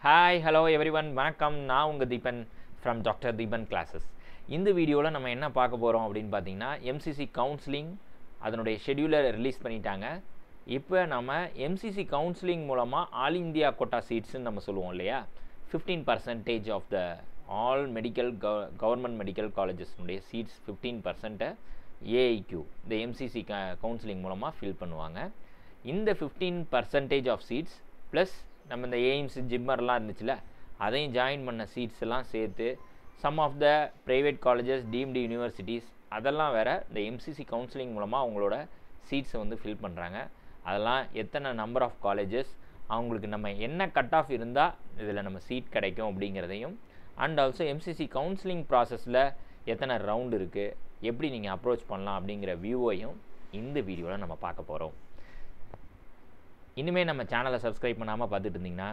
Hi, hello everyone. வணக்கம். நான் உங்க Deepan from Dr. Deepan classes. இந்த வீடியோவில் நம்ம என்ன பார்க்க போகிறோம் அப்படின்னு பார்த்தீங்கன்னா எம்சிசி கவுன்சிலிங் அதனுடைய ஷெடியூலை ரிலீஸ் பண்ணிட்டாங்க. இப்போ நம்ம எம்சிசி கவுன்சிலிங் மூலமாக ஆல் இந்தியா கோட்டா சீட்ஸ்ன்னு நம்ம சொல்லுவோம் இல்லையா, 15% of the all medical government medical காலேஜஸ்னுடைய சீட்ஸ் 15% ஏஐக்யூ இந்த எம்சிசி கவுன்சிலிங் மூலமாக ஃபில் பண்ணுவாங்க. இந்த 15% ஆஃப் சீட்ஸ் ப்ளஸ் நம்ம இந்த எய்ம்ஸ் ஜிம்மர்லாம் இருந்துச்சுல அதையும் ஜாயின் பண்ண சீட்ஸ் எல்லாம் சேர்த்து some of the private colleges deemed universities அதெல்லாம் வேறு இந்த எம்சிசி கவுன்சிலிங் மூலமாக அவங்களோட சீட்ஸை வந்து ஃபில் பண்ணுறாங்க. அதெல்லாம் எத்தனை நம்பர் ஆஃப் காலேஜஸ், அவங்களுக்கு நம்ம என்ன கட் ஆஃப் இருந்தால் இதில் நம்ம சீட் கிடைக்கும் அப்படிங்கிறதையும், அண்ட் ஆல்சோ எம்சிசி கவுன்சிலிங் ப்ராசஸில் எத்தனை ரவுண்டு இருக்குது, எப்படி நீங்கள் அப்ரோச் பண்ணலாம் அப்படிங்கிற வியூவையும் இந்த வீடியோவில் நம்ம பார்க்க போகிறோம். இனிமேல் நம்ம சேனலை சப்ஸ்கிரைப் பண்ணாமல் பார்த்துட்டு இருந்தீங்கன்னா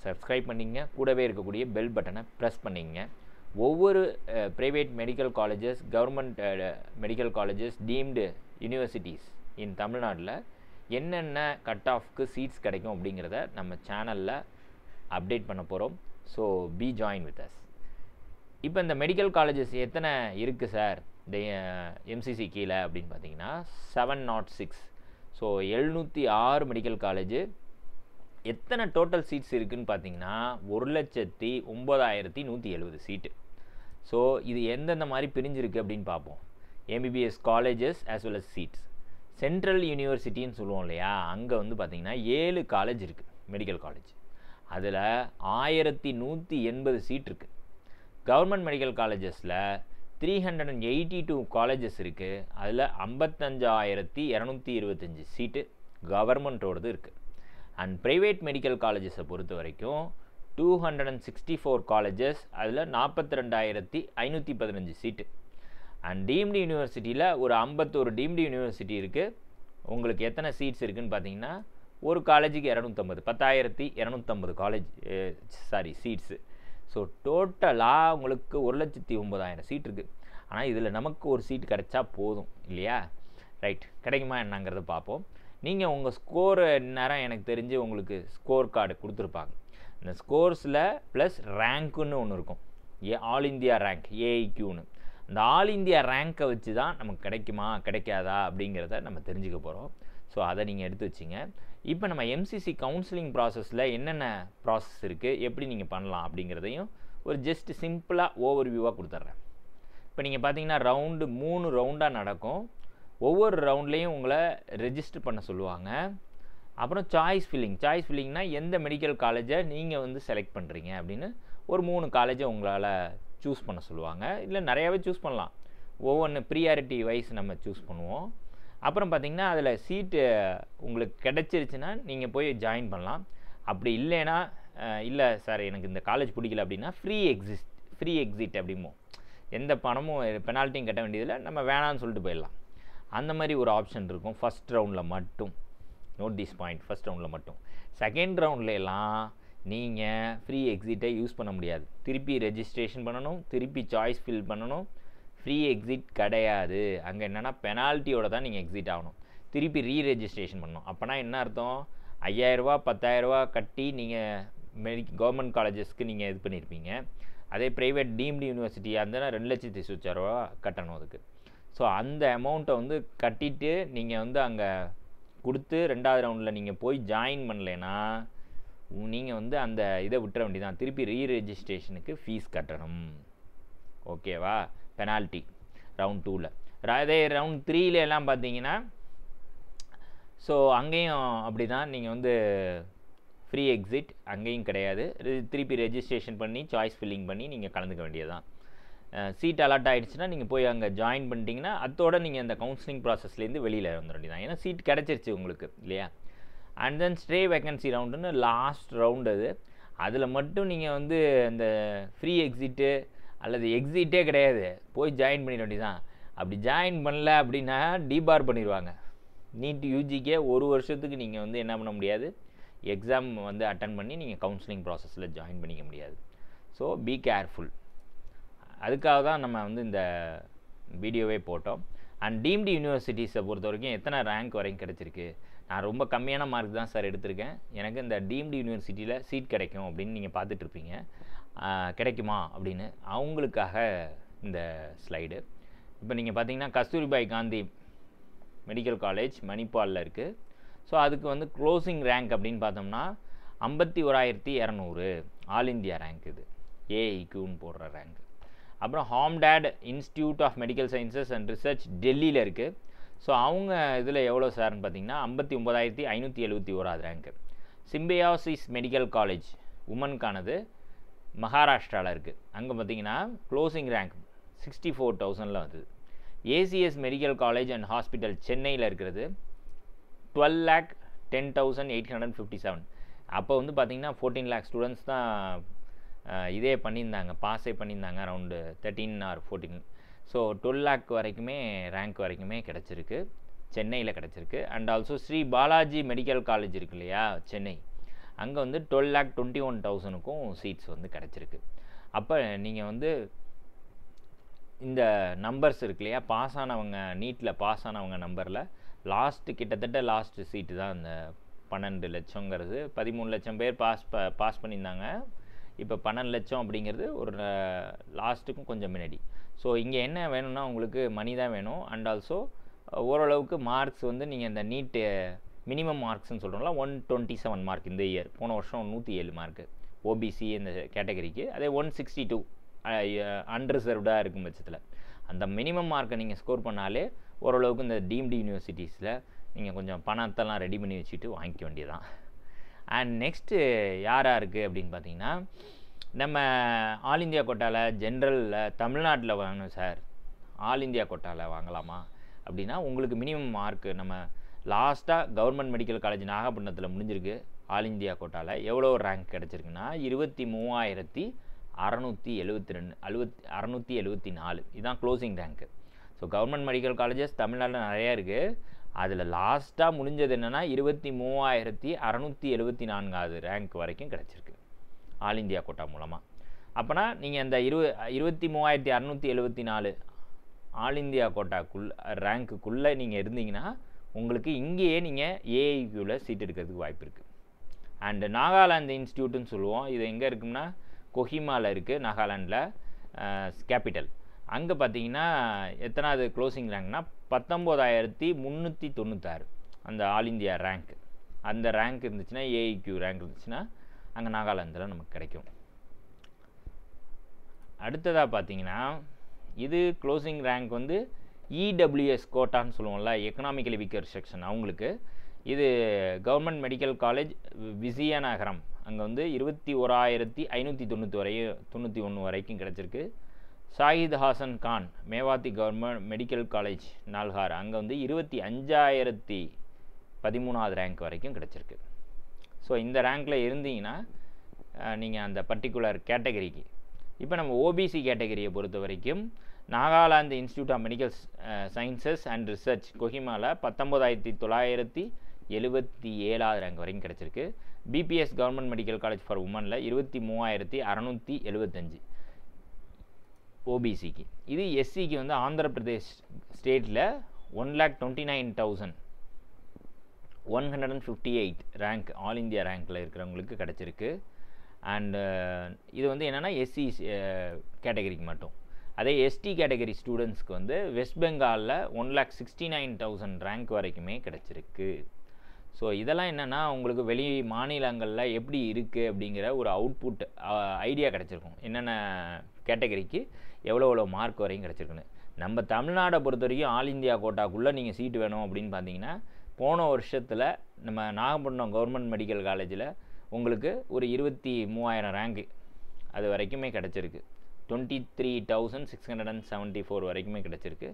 சப்ஸ்கிரைப் பண்ணிங்க, கூடவே இருக்கக்கூடிய பெல் பட்டனை ப்ரெஸ் பண்ணிங்க. ஒவ்வொரு private medical colleges, government medical colleges, deemed universities இன் தமிழ்நாட்டில் என்னென்ன கட் ஆஃப்க்கு சீட்ஸ் கிடைக்கும் அப்படிங்கிறத நம்ம சேனலில் அப்டேட் பண்ண போகிறோம். So be join with us. இப்போ இந்த மெடிக்கல் காலேஜஸ் எத்தனை இருக்குது சார் இந்த எம்சிசி கீழே அப்படின்னு பார்த்தீங்கன்னா 706. So 706 medical college. எத்தனை டோட்டல் சீட்ஸ் இருக்குதுன்னு பார்த்தீங்கன்னா 1,09,170 சீட்டு. ஸோ இது எந்தெந்த மாதிரி பிரிஞ்சிருக்கு அப்படின்னு பார்ப்போம். MBBS colleges as well as seats. Central யூனிவர்சிட்டின்னு சொல்லுவோம் இல்லையா, அங்கே வந்து பார்த்திங்கன்னா 7 காலேஜ் இருக்குது மெடிக்கல் காலேஜ். அதில் 1,180 சீட் இருக்குது. கவர்மெண்ட் மெடிக்கல் காலேஜஸில் 382 காலேஜஸ் இருக்குது. அதில் 55,225 சீட்டு கவர்மெண்ட்டோடது இருக்குது. அண்ட் ப்ரைவேட் மெடிக்கல் காலேஜஸை பொறுத்த வரைக்கும் 264 காலேஜஸ், அதில் 42,515 சீட்டு. அண்ட் டீம்டு யூனிவர்சிட்டியில் ஒரு 51 டீம்டு யூனிவர்சிட்டி இருக்குது. உங்களுக்கு எத்தனை சீட்ஸ் இருக்குதுன்னு பார்த்தீங்கன்னா ஒரு காலேஜுக்கு 250, 10,250 காலேஜ் சீட்ஸு. ஸோ டோட்டலாக உங்களுக்கு 1,09,000 சீட் இருக்குது. ஆனால் இதில் நமக்கு ஒரு சீட் கிடைச்சா போதும் இல்லையா? ரைட், கிடைக்குமா என்னங்கிறத பார்ப்போம். நீங்கள் உங்கள் ஸ்கோர் நேரம் எனக்கு தெரிஞ்சு உங்களுக்கு ஸ்கோர் கார்டு கொடுத்துருப்பாங்க. இந்த ஸ்கோர்ஸில் ப்ளஸ் ரேங்க்குன்னு ஒன்று இருக்கும், ஆல் இந்தியா ரேங்க் ஏஐக்யூன்னு. அந்த ஆல் இந்தியா ரேங்க்கை வச்சு தான் நமக்கு கிடைக்குமா கிடைக்காதா அப்படிங்கிறத நம்ம தெரிஞ்சுக்க போகிறோம். ஸோ அதை நீங்கள் எடுத்து வச்சிங்க. இப்போ நம்ம எம்சிசி கவுன்சிலிங் ப்ராசஸில் என்னென்ன ப்ராசஸ் இருக்குது, எப்படி நீங்கள் பண்ணலாம் அப்படிங்கிறதையும் ஒரு ஜஸ்ட் சிம்பிளாக ஓவர்வியூவாக கொடுத்துட்றேன். இப்போ நீங்கள் பார்த்தீங்கன்னா 3 ரவுண்டாக நடக்கும். ஒவ்வொரு ரவுண்ட்லேயும் உங்களை ரெஜிஸ்டர் பண்ண சொல்லுவாங்க. அப்புறம் சாய்ஸ் ஃபில்லிங்னா எந்த மெடிக்கல் காலேஜை நீங்கள் வந்து செலக்ட் பண்ணுறீங்க அப்படின்னு ஒரு 3 காலேஜை உங்களால் சூஸ் பண்ண சொல்லுவாங்க. இல்லை நிறையாவே சூஸ் பண்ணலாம், ஒவ்வொன்று ப்ரியாரிட்டி வைஸ் நம்ம சூஸ் பண்ணுவோம். அப்புறம் பார்த்திங்கன்னா அதில் சீட்டு உங்களுக்கு கிடச்சிருச்சுன்னா நீங்கள் போய் ஜாயின் பண்ணலாம். அப்படி இல்லைன்னா இல்லை சார் எனக்கு இந்த காலேஜ் பிடிக்கல அப்படின்னா ஃப்ரீ எக்ஸிட் அப்படிமோ, எந்த பணமும் பெனால்ட்டியும் கட்ட வேண்டியதில்லை, நம்ம வேணான்னு சொல்லிட்டு போயிடலாம். அந்த மாதிரி ஒரு ஆப்ஷன் இருக்கும் ஃபஸ்ட் ரவுண்டில் மட்டும். நோட் திஸ் பாயிண்ட், ஃபஸ்ட் ரவுண்டில் மட்டும். செகண்ட் ரவுண்ட்லாம் நீங்கள் ஃப்ரீ எக்ஸிட்டை யூஸ் பண்ண முடியாது. திருப்பி ரெஜிஸ்ட்ரேஷன் பண்ணணும், திருப்பி சாய்ஸ் ஃபில் பண்ணணும். ஃப்ரீ எக்ஸிட் கிடையாது. அங்கே என்னென்னா பெனால்ட்டியோட தான் நீங்கள் எக்ஸிட் ஆகணும். திருப்பி ரெஜிஸ்ட்ரேஷன் பண்ணணும். அப்போனா என்ன அர்த்தம், 5,000 10,000 கட்டி நீங்கள் கவர்மெண்ட் காலேஜஸ்க்கு நீங்கள் இது பண்ணியிருப்பீங்க. அதே ப்ரைவேட் டீம்டு யூனிவர்சிட்டியாக இருந்தால் 2,20,000 கட்டணும் அதுக்கு. ஸோ அந்த அமௌண்ட்டை வந்து கட்டிட்டு நீங்கள் வந்து அங்கே கொடுத்து 2வது ரவுண்டில் நீங்கள் போய் ஜாயின் பண்ணலைன்னா நீங்கள் வந்து அந்த இதை விட்டுற வேண்டியதான். திருப்பி ரெஜிஸ்ட்ரேஷனுக்கு ஃபீஸ் கட்டணும். ஓகேவா? பெனால்ட்டி ரவுண்ட் 2ல். அதே ரவுண்ட் 3ல எல்லாம் பார்த்தீங்கன்னா ஸோ அங்கேயும் அப்படி தான், நீங்கள் வந்து ஃப்ரீ எக்ஸிட் அங்கேயும் கிடையாது. திருப்பி ரெஜிஸ்ட்ரேஷன் பண்ணி சாய்ஸ் ஃபில்லிங் பண்ணி நீங்கள் கலந்துக்க வேண்டியது தான். சீட் அலாட் ஆகிடுச்சுன்னா நீங்கள் போய் அங்கே ஜாயின் பண்ணிட்டீங்கன்னா அதோட நீங்கள் அந்த கவுன்சிலிங் ப்ராசஸ்லேருந்து வெளியில் வந்துட வேண்டியதான். ஏன்னா சீட் கிடச்சிருச்சு உங்களுக்கு இல்லையா? அண்ட் தென் ஸ்ட்ரே வேக்கன்சி ரவுண்டுன்னு லாஸ்ட் ரவுண்டு அது. அதில் மட்டும் நீங்கள் வந்து அந்த ஃப்ரீ எக்ஸிட்டு அல்லது எக்ஸிட்டே கிடையாது, போய் ஜாயின் பண்ணிட வேண்டியதான். அப்படி ஜாயின் பண்ணல அப்படின்னா டிபார் பண்ணிடுவாங்க. நீட் யூஜிக்கே 1 வருஷத்துக்கு நீங்கள் வந்து என்ன பண்ண முடியாது, எக்ஸாம் வந்து அட்டன் பண்ணி நீங்கள் கவுன்சிலிங் ப்ராசஸில் ஜாயின் பண்ணிக்க முடியாது. So be careful. அதுக்காக தான் நம்ம வந்து இந்த வீடியோவே போட்டோம். அண்ட் டீம்டு யூனிவர்சிட்டிஸை பொறுத்த வரைக்கும் எத்தனை ரேங்க் வரைக்கும் கிடச்சிருக்கு, நான் ரொம்ப கம்மியான மார்க் தான் சார் எடுத்திருக்கேன், எனக்கு இந்த டீம்டு யூனிவர்சிட்டியில் சீட் கிடைக்கும் அப்படின்னு நீங்கள் பார்த்துட்ருப்பீங்க. கிடைக்குமா அப்படின்னு அவங்களுக்காக இந்த ஸ்லைடு. இப்போ நீங்கள் பார்த்தீங்கன்னா கஸ்தூரிபாய் காந்தி மெடிக்கல் காலேஜ் மணிப்பாலில் இருக்குது. ஸோ அதுக்கு வந்து க்ளோசிங் ரேங்க் அப்படின்னு பார்த்தோம்னா 51,200 ஆல் இந்தியா ரேங்க், இது ஏஐக்யூன்னு போடுற ரேங்க். அப்புறம் Hamdard institute of medical sciences and research டெல்லியில் இருக்குது. ஸோ அவங்க இதில் எவ்வளோ சார்னு பார்த்தீங்கன்னா 59,571 ரேங்க்கு. சிம்பியாசிஸ் மெடிக்கல் காலேஜ் உமனுக்கானது மகாராஷ்டிராவில் இருக்குது. அங்கே பார்த்தீங்கன்னா க்ளோசிங் ரேங்க் 64,000 வந்து. ACS medical college and hospital சென்னையில் இருக்கிறது 12,10,857. அப்போ வந்து பார்த்திங்கன்னா 14 lakh ஸ்டூடெண்ட்ஸ் தான் இதே பண்ணியிருந்தாங்க, பாஸே பண்ணியிருந்தாங்க, அரவுண்டு 13 or 14. ஸோ 12 lakh வரைக்குமே ரேங்க் வரைக்குமே கிடச்சிருக்கு, சென்னையில் கிடச்சிருக்கு. And also Sri Balaji medical college இருக்கு இல்லையா சென்னை, அங்கே வந்து 12,21,000க்கும் சீட்ஸ் வந்து கிடச்சிருக்கு. அப்போ நீங்கள் வந்து இந்த நம்பர்ஸ் இருக்கு இல்லையா, பாஸ் ஆனவங்க நீட்டில் பாஸ் ஆனவங்க நம்பரில் கிட்டத்தட்ட லாஸ்ட்டு சீட்டு தான் இந்த 12 லட்சங்கிறது. 13 லட்சம் பேர் பாஸ் பண்ணியிருந்தாங்க, இப்போ 12 லட்சம் அப்படிங்கிறது ஒரு லாஸ்ட்டுக்கும் கொஞ்சம் முன்னாடி. ஸோ இங்கே என்ன வேணும்னா உங்களுக்கு மணி தான் வேணும். அண்ட் ஆல்சோ ஓரளவுக்கு மார்க்ஸ் வந்து நீங்கள் இந்த நீட்டு மினிமம் மார்க்ஸ்ன்னு சொல்கிறோம்ல 127 மார்க் இந்த இயர், போன வருஷம் 107 மார்க்கு ஓபிசி இந்த கேட்டகரிக்கு. அதே 162 அன்ரிசர்வ்டாக இருக்கும் பட்சத்தில் அந்த மினிமம் மார்க்கை நீங்கள் ஸ்கோர் பண்ணாலே ஓரளவுக்கு இந்த டீம்டு யூனிவர்சிட்டிஸில் நீங்கள் கொஞ்சம் பணத்தெல்லாம் ரெடி பண்ணி வச்சுட்டு வாங்கிக்க வேண்டியதான். அண்ட் நெக்ஸ்ட்டு யாராக இருக்குது அப்படின்னு பார்த்தீங்கன்னா, நம்ம ஆல் இந்தியா கோட்டாவில் ஜென்ரலில் தமிழ்நாட்டில் வாங்கணும் சார், ஆல் இந்தியா கோட்டாவில் வாங்கலாமா அப்படின்னா உங்களுக்கு மினிமம் மார்க்கு நம்ம லாஸ்ட்டாக கவர்மெண்ட் மெடிக்கல் காலேஜ் நாகப்பட்டினத்தில் முடிஞ்சிருக்கு. ஆல் இந்தியா கோட்டாவில் எவ்வளோ ரேங்க் கிடச்சிருக்குன்னா 23,674. இதுதான் closing rank. So government medical colleges தமிழ்நாட்டில் நிறையா இருக்குது. அதில் லாஸ்ட்டாக முடிஞ்சது என்னென்னா 23,674 ரேங்க் வரைக்கும் கிடச்சிருக்கு ஆல் இந்தியா கோட்டா மூலமாக. அப்போனா நீங்கள் அந்த 23,674 ஆல் இந்தியா ரேங்க்குள்ளே நீங்கள் இருந்தீங்கன்னா உங்களுக்கு இங்கேயே நீங்கள் ஏஐக்யூவில் சீட் எடுக்கிறதுக்கு வாய்ப்பு இருக்குது. அண்டு நாகாலாந்து இன்ஸ்டியூட்டுன்னு சொல்லுவோம், இது எங்கே இருக்குன்னா கொஹிமாவில் இருக்குது, நாகாலாண்டில் கேபிட்டல். அங்கே பார்த்தீங்கன்னா எத்தனாவது க்ளோசிங் ரேங்க்னா 19,396 அந்த ஆல் இந்தியா ரேங்க். அந்த ரேங்க் இருந்துச்சுன்னா ஏஐக்யூ ரேங்க் இருந்துச்சுன்னா அங்கே நாகாலாந்தில் நமக்கு கிடைக்கும். அடுத்ததாக பார்த்தீங்கன்னா இது க்ளோசிங் ரேங்க் வந்து இடபிள்யூஎஸ் கோட்டான்னு சொல்லுவோம்ல, எக்கனாமிக்கலி வீக்கர் செக்ஷன், அவங்களுக்கு இது கவர்மெண்ட் மெடிக்கல் காலேஜ் விஜயநகரம், அங்கே வந்து 21,591 வரைக்கும் கிடச்சிருக்கு. Shahid Hasan Khan Mewati government medical college Nalhar, அங்கே வந்து 25,013 ரேங்க் வரைக்கும் கிடச்சிருக்கு. ஸோ இந்த ரேங்க்கில் இருந்தீங்கன்னா நீங்கள் அந்த பர்டிகுலர் கேட்டகரிக்கு. இப்போ நம்ம ஓபிசி கேட்டகரியை பொறுத்த வரைக்கும் Nagaland institute of medical sciences and research கொஹிமாவில் 19,977 ரேங்க் வரைக்கும் கிடச்சிருக்கு. BPS government medical college for உமனில் 23,675 ஓபிசிக்கு. இது எஸ்சிக்கு வந்து ஆந்திர பிரதேஷ் ஸ்டேட்டில் 1,29,158 ரேங்க் ஆல் இந்தியா ரேங்க்கில் இருக்கிறவங்களுக்கு கிடச்சிருக்கு. அண்டு இது வந்து என்னென்னா எஸ்சி கேட்டகரிக்கு மட்டும். அதே எஸ்டி கேட்டகரி ஸ்டூடெண்ட்ஸ்க்கு வந்து வெஸ்ட் பெங்காலில் 1,69,000 ரேங்க் வரைக்குமே கிடச்சிருக்கு. ஸோ இதெல்லாம் என்னென்னா உங்களுக்கு வெளி மாநிலங்களில் எப்படி இருக்குது அப்படிங்கிற ஒரு அவுட்புட் ஐடியா கிடச்சிருக்கும், என்னென்ன கேட்டகரிக்கு எவ்வளோ மார்க் வரையும் கிடச்சிருக்குன்னு. நம்ம தமிழ்நாடை பொறுத்த வரைக்கும் ஆல் இந்தியா கோட்டாக்குள்ளே நீங்கள் சீட்டு வேணும் அப்படின்னு பார்த்தீங்கன்னா போன வருஷத்தில் நம்ம நாகப்பட்டினம் கவர்மெண்ட் மெடிக்கல் காலேஜில் உங்களுக்கு ஒரு 23,000 ரேங்க்கு அது வரைக்குமே கிடச்சிருக்கு. 23,674 வரைக்குமே கிடச்சிருக்கு.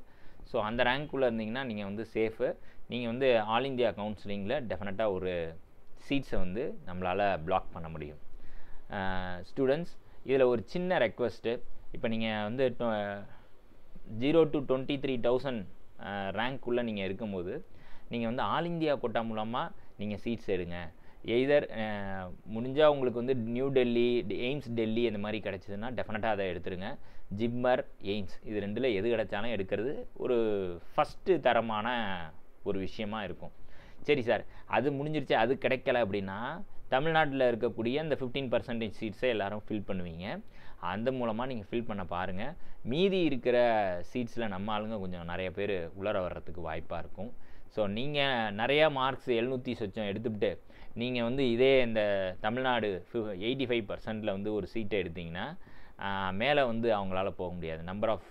ஸோ அந்த ரேங்க்குள்ளே இருந்தீங்கன்னா நீங்கள் வந்து சேஃபு. நீங்கள் வந்து ஆல் இந்தியா கவுன்சிலிங்கில் டெஃபினட்டாக ஒரு சீட்ஸை வந்து நம்மளால் பிளாக் பண்ண முடியும். ஸ்டூடெண்ட்ஸ், இதில் ஒரு சின்ன ரெக்வஸ்ட்டு, இப்போ நீங்கள் வந்து 0 to 23,000 ரேங்க்குள்ளே நீங்கள் இருக்கும்போது நீங்கள் வந்து ஆல் இந்தியா கோட்டா மூலமாக நீங்கள் சீட்ஸ் எடுங்க. எய்தர் முடிஞ்சால் உங்களுக்கு வந்து நியூ டெல்லி, எய்ம்ஸ் டெல்லி இந்த மாதிரி கிடச்சிதுன்னா டெஃபினட்டாக அதை எடுத்துருங்க. ஜிப்மர், எய்ம்ஸ் இது ரெண்டில் எது கிடச்சாலும் எடுக்கிறது ஒரு ஃபஸ்ட்டு தரமான ஒரு விஷயமா இருக்கும். சரி சார் அது முடிஞ்சிருச்சு, அது கிடைக்கல அப்படின்னா தமிழ்நாட்டில் இருக்கக்கூடிய அந்த 15% சீட்ஸை எல்லாரும் ஃபில் பண்ணுவீங்க. அந்த மூலமாக நீங்கள் ஃபில் பண்ண பாருங்கள். மீதி இருக்கிற சீட்ஸில் நம்ம ஆளுங்க கொஞ்சம் நிறைய பேர் உள்ளர வர்றதுக்கு வாய்ப்பாக இருக்கும். ஸோ நீங்கள் நிறையா மார்க்ஸ் 700 சொச்சம் எடுத்துக்கிட்டு நீங்கள் வந்து இதே இந்த தமிழ்நாடு 85%ல் வந்து ஒரு சீட்டை எடுத்திங்கன்னா மேலே வந்து அவங்களால போக முடியாது. Number of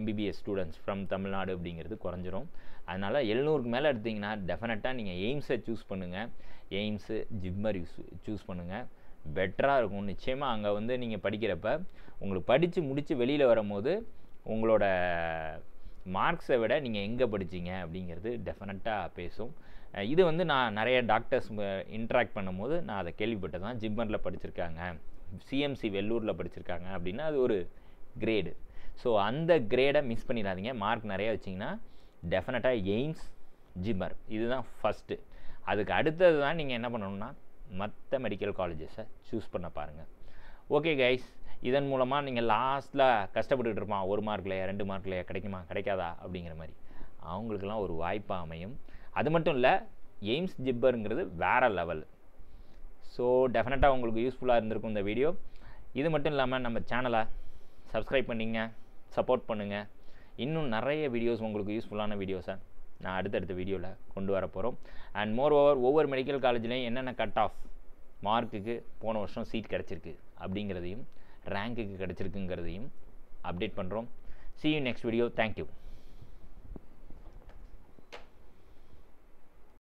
MBBS students from Tamil Nadu அப்படிங்கிறது குறைஞ்சிரும். அதனால் 700க்கு மேலே எடுத்திங்கன்னா டெஃபினட்டாக நீங்கள் எய்ம்ஸை சூஸ் பண்ணுங்கள். எய்ம்ஸு ஜிப்மர் சூஸ் பண்ணுங்கள், பெட்டராக இருக்கும். நிச்சயமாக அங்கே வந்து நீங்கள் படிக்கிறப்ப உங்களுக்கு படித்து முடித்து வெளியில் வரும்போது உங்களோட மார்க்ஸை விட நீங்கள் எங்கே படிச்சிங்க அப்படிங்கிறது டெஃபினட்டாக பேசும். இது வந்து நான் நிறைய டாக்டர்ஸ் இன்ட்ராக்ட் பண்ணும்போது நான் அதை கேள்விப்பட்டது தான். ஜிப்மரில் படிச்சிருக்காங்க, CMC வெள்ளூரில் படிச்சிருக்காங்க அப்படின்னா அது ஒரு கிரேடு. ஸோ அந்த கிரேடை மிஸ் பண்ணிடாதீங்க. மார்க் நிறைய வச்சிங்கன்னா டெஃபினட்டாக எய்ம்ஸ் ஜிப்மர் இதுதான் ஃபஸ்ட்டு. அதுக்கு அடுத்தது தான் நீங்கள் என்ன பண்ணணும்னா மற்ற மெடிக்கல் காலேஜஸை சூஸ் பண்ண பாருங்கள். ஓகே கைஸ், இதன் மூலமாக நீங்கள் லாஸ்ட்டில் கஷ்டப்பட்டுக்கிட்டு இருப்பான், 1 மார்க்லையா 2 மார்க்லையா கிடைக்குமா கிடைக்காதா அப்படிங்கிற மாதிரி அவங்களுக்கெல்லாம் ஒரு வாய்ப்பாக அமையும். அது மட்டும் இல்லை, எய்ம்ஸ் ஜிப்பருங்கிறது வேறு லெவல். ஸோ டெஃபினட்டாக உங்களுக்கு யூஸ்ஃபுல்லாக இருந்திருக்கும் இந்த வீடியோ. இது மட்டும் இல்லாமல் நம்ம சேனலை சப்ஸ்கிரைப் பண்ணிங்க, சப்போர்ட் பண்ணுங்கள். இன்னும் நிறைய வீடியோஸ் உங்களுக்கு யூஸ்ஃபுல்லான வீடியோஸை நான் அடுத்தடுத்த வீடியோவில் கொண்டு வர போகிறோம். அண்ட் மோர் ஓவர் ஒவ்வொரு மெடிக்கல் காலேஜ்லேயும் என்னென்ன கட் ஆஃப் மார்க்குக்கு போன வருஷம் சீட் கிடச்சிருக்கு அப்படிங்கிறதையும் ரேங்க்குக்கு கிடச்சிருக்குங்கிறதையும் அப்டேட் பண்ணுறோம். See you next video. Thank you.